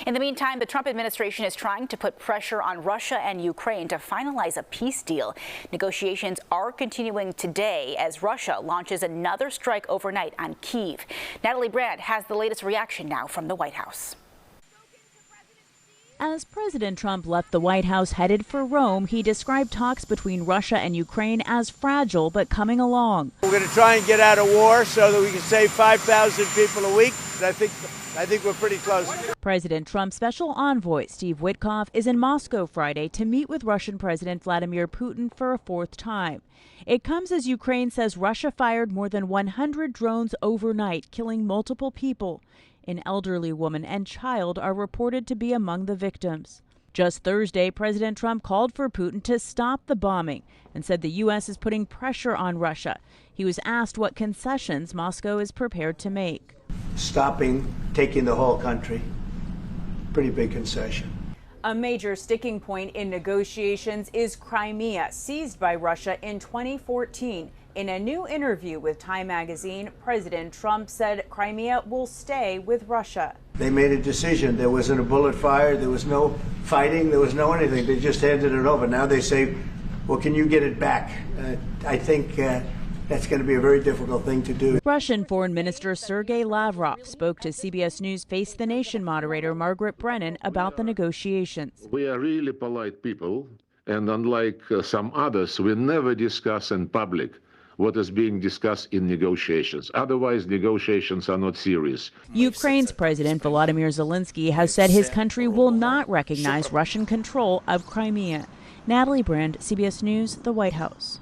In the meantime, the Trump administration is trying to put pressure on Russia and Ukraine to finalize a peace deal. Negotiations are continuing today as Russia launches another strike overnight on Kyiv. Natalie Brand has the latest reaction now from the White House. As President Trump left the White House headed for Rome, he described talks between Russia and Ukraine as fragile but coming along. We're going to try and get out of war so that we can save 5,000 people a week. I think we're pretty close. President Trump's special envoy, Steve Witkoff, is in Moscow Friday to meet with Russian President Vladimir Putin for a fourth time. It comes as Ukraine says Russia fired more than 100 drones overnight, killing multiple people. An elderly woman and child are reported to be among the victims. Just Thursday, President Trump called for Putin to stop the bombing and said the U.S. is putting pressure on Russia. He was asked what concessions Moscow is prepared to make. Stopping, taking the whole country, pretty big concession. A major sticking point in negotiations is Crimea, seized by Russia in 2014. In a new interview with Time magazine, President Trump said Crimea will stay with Russia. They made a decision. There wasn't a bullet fired. There was no fighting. There was no anything. They just handed it over. Now they say, well, can you get it back? I think that's going to be a very difficult thing to do. Russian Foreign Minister Sergei Lavrov spoke to CBS News Face the Nation moderator Margaret Brennan about the negotiations. We are really polite people, and unlike some others, we never discuss in public what is being discussed in negotiations. Otherwise, negotiations are not serious. Ukraine's President Volodymyr Zelensky has said his country will not recognize Russian control of Crimea. Natalie Brand, CBS News, the White House.